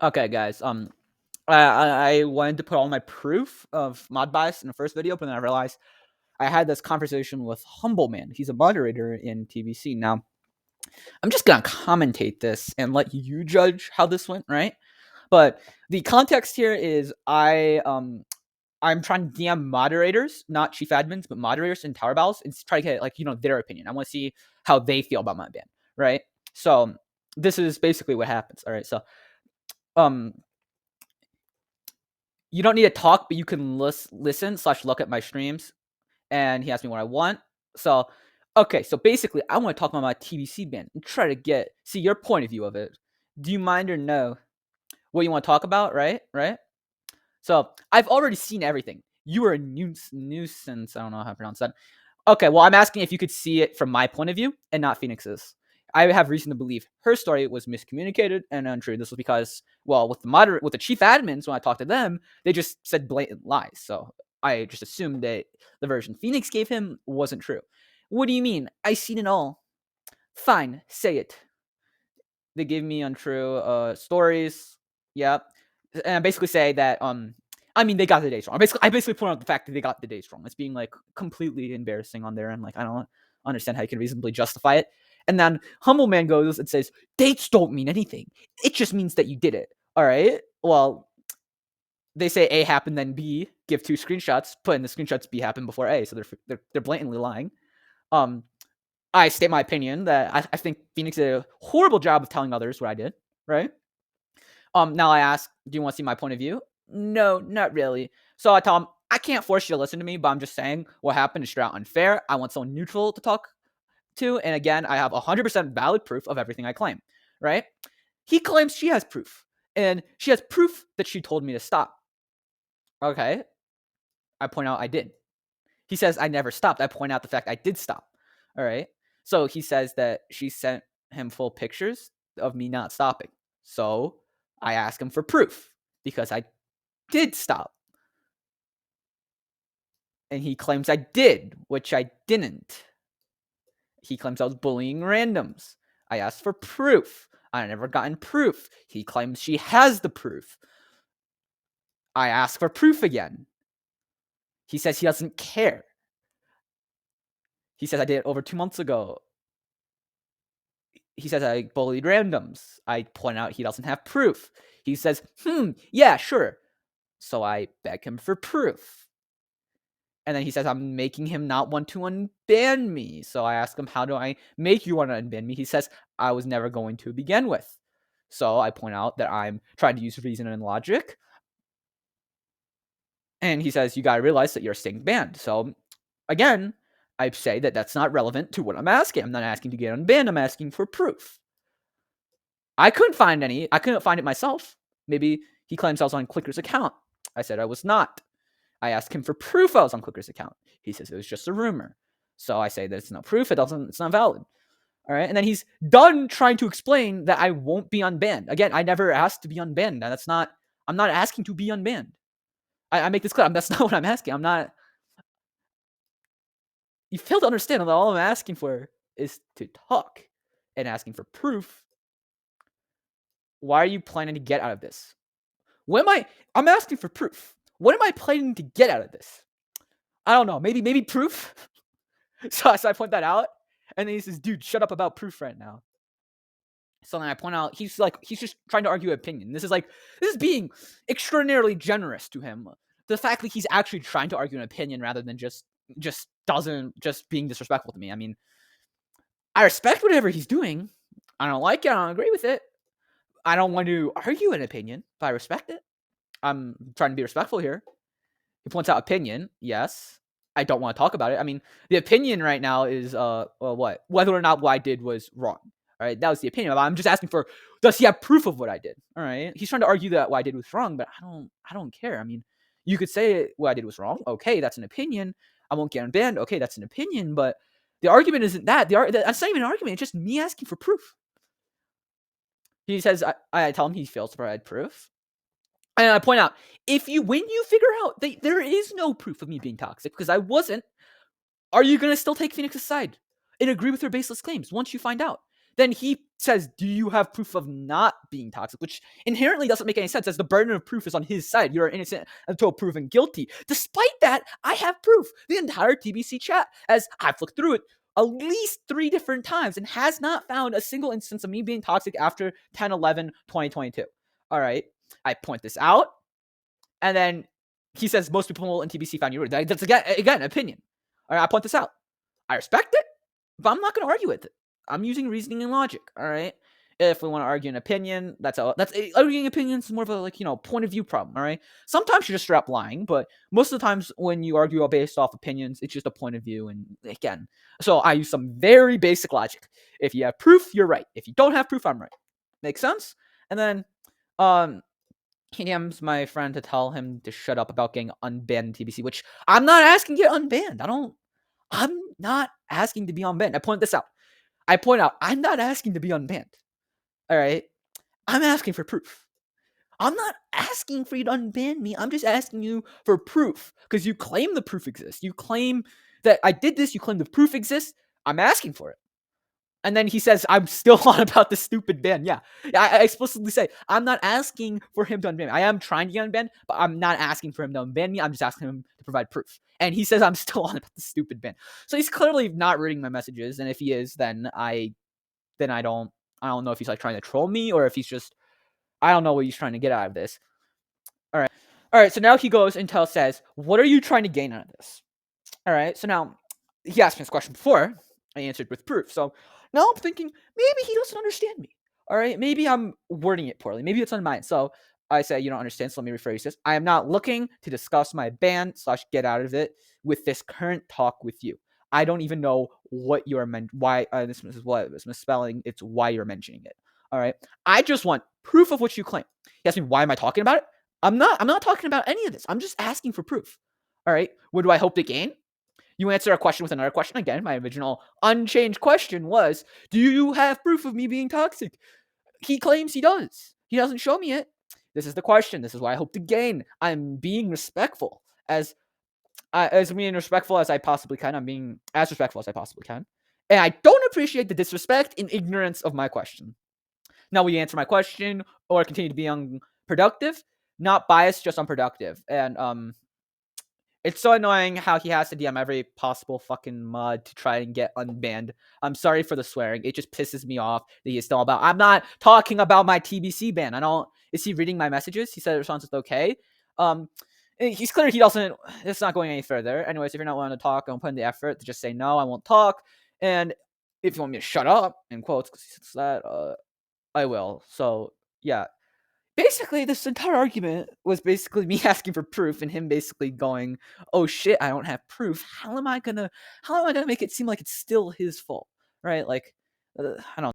Okay, guys. I wanted to put all my proof of mod bias in the first video, but then I realized I had this conversation with Humble Man. He's a moderator in TBC. Now, I'm just gonna commentate this and let you judge how this went, right? But the context here is I'm trying to DM moderators, not chief admins, but moderators in Tower Battles, and try to get their opinion. I want to see how they feel about my ban, right? So this is basically what happens. All right, so um you don't need to talk, but you can listen/look at my streams. And he asked me what I want. So, okay, so basically, I want to talk about my TBC ban and try to see your point of view of it. Do you mind or no? What you want to talk about, right? Right. So I've already seen everything. You were a nuisance. I don't know how to pronounce that. Okay, well, I'm asking if you could see it from my point of view and not Phoenix's. I have reason to believe her story was miscommunicated and untrue. This was because, well, with the chief admins, when I talked to them, they just said blatant lies. So I just assumed that the version Phoenix gave him wasn't true. What do you mean? I seen it all. Fine, say it. They gave me untrue stories. Yep. And I basically say that I mean they got the dates wrong. I basically point out the fact that they got the dates wrong. It's being like completely embarrassing on their end. Like I don't understand how you can reasonably justify it. And then Humble Man goes and says, dates don't mean anything. It just means that you did it. All right. Well, they say A happened, then B, give two screenshots, put in the screenshots B happened before A. So they're blatantly lying. Um, I state my opinion that I think Phoenix did a horrible job of telling others what I did, right? Now I ask, do you want to see my point of view? No, not really. So I tell him, I can't force you to listen to me, but I'm just saying what happened is straight out unfair. I want someone neutral to talk to. And again, I have 100% valid proof of everything I claim, right? He claims she has proof. And she has proof that she told me to stop. Okay. I point out I did. He says I never stopped. I point out the fact I did stop. All right. So he says that she sent him full pictures of me not stopping. So I ask him for proof because I did stop. And he claims I did, which I didn't. He claims I was bullying randoms. I asked for proof. I never gotten proof. He claims she has the proof. I ask for proof again. He says he doesn't care. He says I did it over 2 months ago. He says I bullied randoms. I point out he doesn't have proof. He says, yeah, sure. So I beg him for proof. And then he says I'm making him not want to unban me. So I ask him, how do I make you want to unban me? He says, I was never going to begin with. So I point out that I'm trying to use reason and logic. And he says, you got to realize that you're staying banned. So again, I say that that's not relevant to what I'm asking. I'm not asking to get unbanned. I'm asking for proof. I couldn't find any. I couldn't find it myself. Maybe he claims I was on Clicker's account. I said I was not. I asked him for proof I was on Clicker's account. He says it was just a rumor. So I say that it's no proof. It's not valid. All right. And then he's done trying to explain that I won't be unbanned. Again, I never asked to be unbanned. I'm not asking to be unbanned. I make this clear. That's not what I'm asking. I'm not. You fail to understand that all I'm asking for is to talk and asking for proof. Why are you planning to get out of this? I'm asking for proof. What am I planning to get out of this? I don't know. Maybe proof. so I point that out, and then he says, "Dude, shut up about proof right now." So then I point out he's just trying to argue opinion. This is being extraordinarily generous to him. The fact that he's actually trying to argue an opinion rather than just being disrespectful to me. I mean, I respect whatever he's doing. I don't like it. I don't agree with it. I don't want to argue an opinion, but I respect it. I'm trying to be respectful here. He points out opinion. Yes. I don't want to talk about it. I mean, the opinion right now is what? Whether or not what I did was wrong. All right, that was the opinion. I'm just asking for, does he have proof of what I did? All right. He's trying to argue that what I did was wrong, but I don't care. I mean, you could say what I did was wrong. Okay, that's an opinion. I won't get unbanned. Okay, that's an opinion, but the argument isn't that. That's not even an argument. It's just me asking for proof. He says I tell him he fails to provide proof. And I point out, when you figure out that there is no proof of me being toxic, because I wasn't, are you going to still take Phoenix's side and agree with her baseless claims once you find out? Then he says, "Do you have proof of not being toxic?" Which inherently doesn't make any sense, as the burden of proof is on his side. You're innocent until proven guilty. Despite that, I have proof. The entire TBC chat, as I've looked through it at least 3 different times and has not found a single instance of me being toxic after 10/11/2022. All right, I point this out, and then he says most people in TBC found you rude. That's again opinion. All right, I point this out. I respect it, but I'm not going to argue with it. I'm using reasoning and logic. All right. If we want to argue an opinion, arguing opinions is more of a point of view problem. All right. Sometimes you're just straight up lying, but most of the times when you argue based off opinions, it's just a point of view. And again, so I use some very basic logic. If you have proof, you're right. If you don't have proof, I'm right. Makes sense? And then he DMs my friend to tell him to shut up about getting unbanned in TBC, which I'm not asking to get unbanned. I'm not asking to be unbanned. I point this out. I point out I'm not asking to be unbanned. All right. I'm asking for proof. I'm not asking for you to unban me. I'm just asking you for proof because you claim the proof exists. You claim that I did this. You claim the proof exists. I'm asking for it. And then he says, I'm still on about the stupid ban. Yeah. I explicitly say, I'm not asking for him to unban me. I am trying to get unbanned, but I'm not asking for him to unban me. I'm just asking him to provide proof. And he says, I'm still on about the stupid ban. So he's clearly not reading my messages. And if he is, then I don't know if he's like trying to troll me or if he's just, I don't know what he's trying to get out of this. All right. All right. So now he goes and says, what are you trying to gain out of this? All right. So now he asked me this question before. I answered with proof. So now I'm thinking maybe he doesn't understand me. All right. Maybe I'm wording it poorly. Maybe it's on mine. So I say, you don't understand. So let me rephrase this. I am not looking to discuss my ban / get out of it with this current talk with you. I don't even know what you're why this is what this misspelling. It's why you're mentioning it. All right. I just want proof of what you claim. He asked me, why am I talking about it? I'm not talking about any of this. I'm just asking for proof. All right. What do I hope to gain? You answer a question with another question. Again, my original unchanged question was, do you have proof of me being toxic? He claims he does. He doesn't show me it. This is the question. This is what I hope to gain. I'm being respectful as being respectful as I possibly can. I'm being as respectful as I possibly can. And I don't appreciate the disrespect and ignorance of my question. Now we answer my question or continue to be unproductive, not biased, just unproductive. And it's so annoying how he has to DM every possible fucking mod to try and get unbanned. I'm sorry for the swearing. It just pisses me off that he's still about. I'm not talking about my TBC ban. I don't. Is he reading my messages? He said the response is okay. He's clear he doesn't. It's not going any further. Anyways, if you're not willing to talk, I'm putting the effort to just say no. I won't talk. And if you want me to shut up, in quotes, because he says that, I will. So yeah. Basically, this entire argument was basically me asking for proof and him basically going, "Oh shit, I don't have proof. How am I gonna make it seem like it's still his fault?" Right? Like, I don't